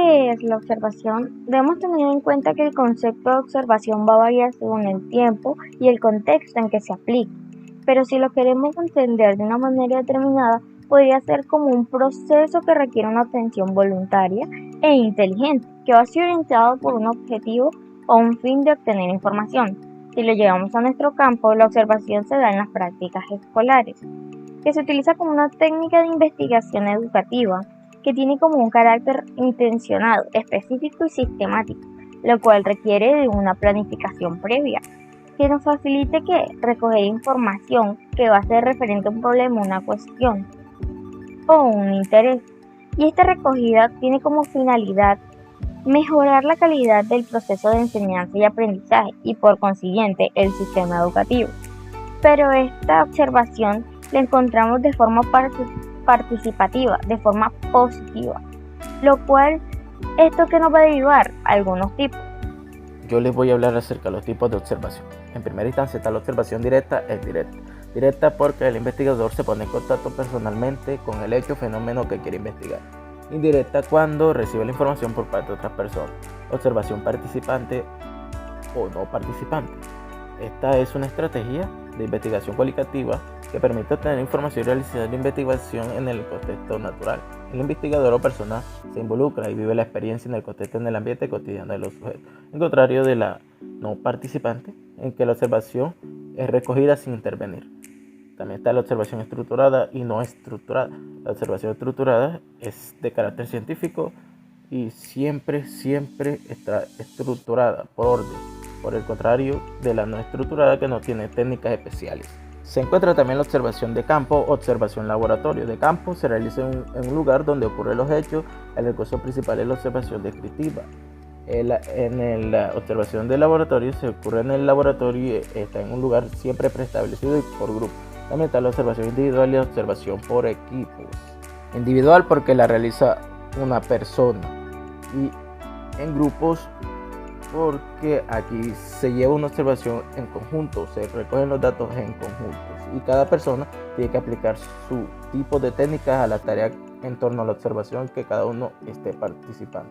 ¿Qué es la observación? Debemos tener en cuenta que el concepto de observación va a variar según el tiempo y el contexto en que se aplique, pero si lo queremos entender de una manera determinada, podría ser como un proceso que requiere una atención voluntaria e inteligente, que va a ser orientado por un objetivo o un fin de obtener información. Si lo llevamos a nuestro campo, la observación se da en las prácticas escolares, que se utiliza como una técnica de investigación educativa que tiene como un carácter intencionado, específico y sistemático, lo cual requiere de una planificación previa que nos facilite recoger información que va a ser referente a un problema, una cuestión o un interés. Y esta recogida tiene como finalidad mejorar la calidad del proceso de enseñanza y aprendizaje y por consiguiente el sistema educativo. Pero esta observación la encontramos de forma participativa, de forma positiva, lo cual esto que nos va a derivar algunos tipos. Yo les voy a hablar acerca de los tipos de observación. En primera instancia está la observación directa, es directa. Directa porque el investigador se pone en contacto personalmente con el hecho o fenómeno que quiere investigar. Indirecta cuando recibe la información por parte de otras personas. Observación participante o no participante. Esta es una estrategia de investigación cualitativa que permite obtener información y realizar la investigación en el contexto natural. El investigador o persona se involucra y vive la experiencia en el contexto en el ambiente cotidiano de los sujetos, en contrario de la no participante, en que la observación es recogida sin intervenir. También está la observación estructurada y no estructurada. La observación estructurada es de carácter científico y siempre está estructurada por orden, por el contrario de la no estructurada que no tiene técnicas especiales. Se encuentra también la observación de campo, observación laboratorio. De campo se realiza en un lugar donde ocurren los hechos. El recurso principal es la observación descriptiva. En la observación de laboratorio se ocurre en el laboratorio y está en un lugar siempre preestablecido y por grupo. También está la observación individual y la observación por equipos. Individual porque la realiza una persona y en grupos porque aquí se lleva una observación en conjunto, se recogen los datos en conjuntos y cada persona tiene que aplicar su tipo de técnicas a la tarea en torno a la observación que cada uno esté participando.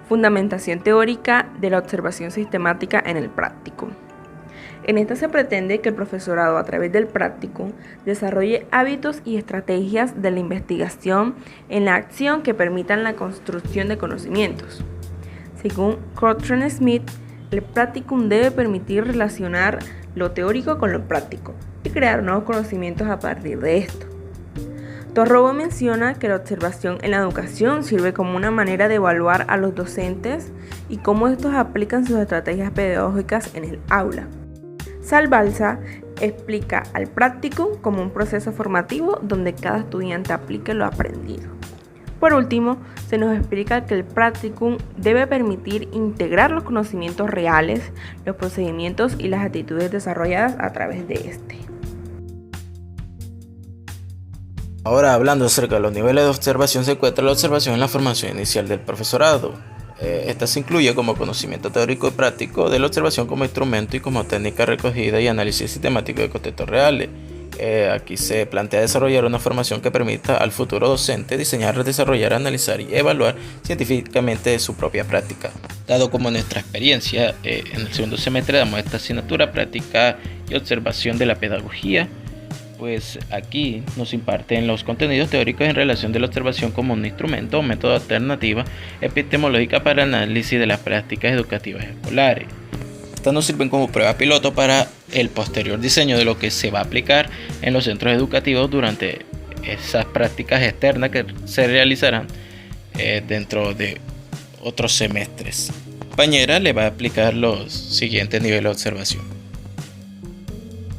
Fundamentación teórica de la observación sistemática en el práctico. En esta se pretende que el profesorado a través del práctico desarrolle hábitos y estrategias de la investigación en la acción que permitan la construcción de conocimientos. Según Cochran Smith, el practicum debe permitir relacionar lo teórico con lo práctico y crear nuevos conocimientos a partir de esto. Torrobo menciona que la observación en la educación sirve como una manera de evaluar a los docentes y cómo estos aplican sus estrategias pedagógicas en el aula. Salbalza explica al practicum como un proceso formativo donde cada estudiante aplique lo aprendido. Por último, se nos explica que el practicum debe permitir integrar los conocimientos reales, los procedimientos y las actitudes desarrolladas a través de este. Ahora, hablando acerca de los niveles de observación, se encuentra la observación en la formación inicial del profesorado. Esta se incluye como conocimiento teórico y práctico de la observación como instrumento y como técnica recogida y análisis sistemático de contextos reales. Aquí se plantea desarrollar una formación que permita al futuro docente diseñar, desarrollar, analizar y evaluar científicamente su propia práctica. Dado como nuestra experiencia, en el segundo semestre damos esta asignatura práctica y observación de la pedagogía. Pues aquí nos imparten los contenidos teóricos en relación de la observación como un instrumento o método alternativa epistemológica para análisis de las prácticas educativas escolares. Estas nos sirven como prueba piloto para el posterior diseño de lo que se va a aplicar en los centros educativos durante esas prácticas externas que se realizarán dentro de otros semestres. La compañera le va a explicar los siguientes niveles de observación.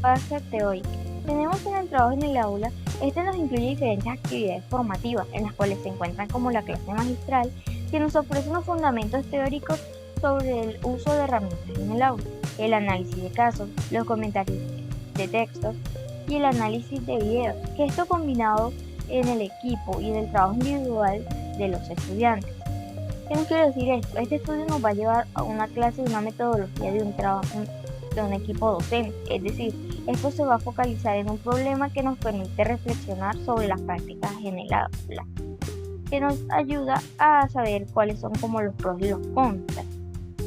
Base teórica. Tenemos en el trabajo en el aula, este nos incluye diferentes actividades formativas en las cuales se encuentran como la clase magistral, que nos ofrece unos fundamentos teóricos sobre el uso de herramientas en el aula, el análisis de casos, los comentarios de textos y el análisis de videos, que esto combinado en el equipo y en el trabajo individual de los estudiantes. ¿Qué nos quiere decir esto? Este estudio nos va a llevar a una clase de una metodología de un trabajo de un equipo docente, es decir, esto se va a focalizar en un problema que nos permite reflexionar sobre las prácticas en el aula. que nos ayuda a saber cuáles son como los pros y los contras,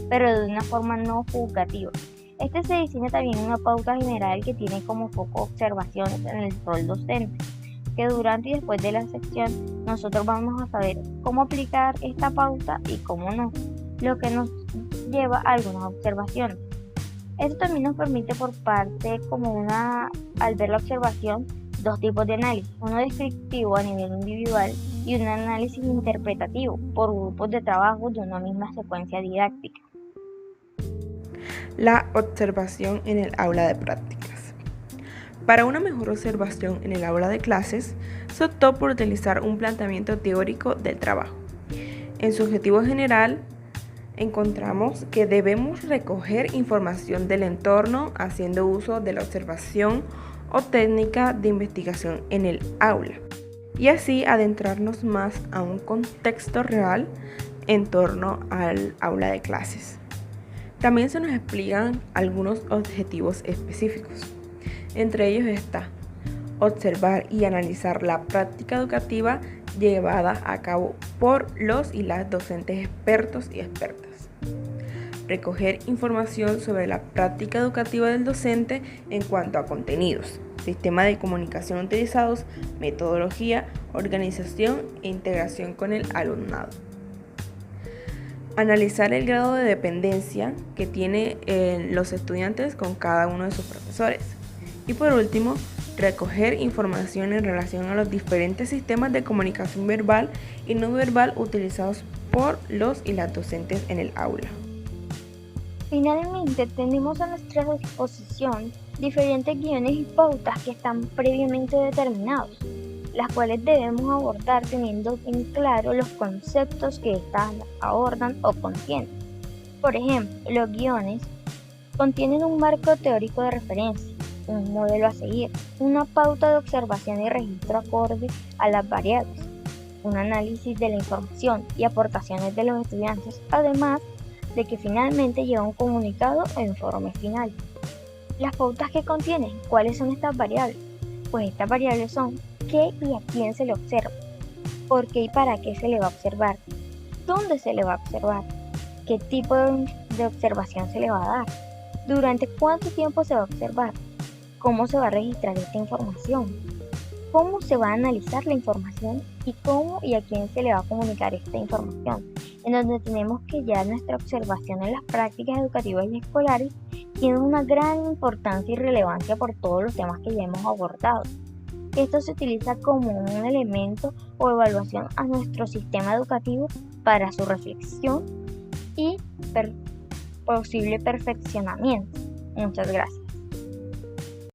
pero de una forma no juzgativa. Este se diseña también una pauta general que tiene como foco observaciones en el rol docente, que durante y después de la sección nosotros vamos a saber cómo aplicar esta pauta y cómo no, lo que nos lleva a algunas observaciones. Esto también nos permite por parte al ver la observación, dos tipos de análisis, uno descriptivo a nivel individual y un análisis interpretativo por grupos de trabajo de una misma secuencia didáctica. La observación en el aula de prácticas. Para una mejor observación en el aula de clases, se optó por utilizar un planteamiento teórico del trabajo. En su objetivo general, encontramos que debemos recoger información del entorno haciendo uso de la observación o técnica de investigación en el aula y así adentrarnos más a un contexto real en torno al aula de clases. También se nos explican algunos objetivos específicos. Entre ellos está observar y analizar la práctica educativa llevada a cabo por los y las docentes expertos y expertas. Recoger información sobre la práctica educativa del docente en cuanto a contenidos, sistema de comunicación utilizados, metodología, organización e integración con el alumnado. Analizar el grado de dependencia que tienen los estudiantes con cada uno de sus profesores. Y por último, recoger información en relación a los diferentes sistemas de comunicación verbal y no verbal utilizados por los y las docentes en el aula. Finalmente, tenemos a nuestra disposición diferentes guiones y pautas que están previamente determinados, las cuales debemos abordar teniendo en claro los conceptos que éstas abordan o contienen. Por ejemplo, los guiones contienen un marco teórico de referencia, un modelo a seguir, una pauta de observación y registro acorde a las variables, un análisis de la información y aportaciones de los estudiantes, además de que finalmente lleva un comunicado o informe final. Las pautas que contienen, ¿cuáles son estas variables? Pues estas variables son qué y a quién se le observa, por qué y para qué se le va a observar, dónde se le va a observar, qué tipo de observación se le va a dar, durante cuánto tiempo se va a observar, cómo se va a registrar esta información, cómo se va a analizar la información y cómo y a quién se le va a comunicar esta información, en donde tenemos que ya nuestra observación en las prácticas educativas y escolares tiene una gran importancia y relevancia por todos los temas que ya hemos abordado. Esto se utiliza como un elemento o evaluación a nuestro sistema educativo para su reflexión y posible perfeccionamiento. Muchas gracias.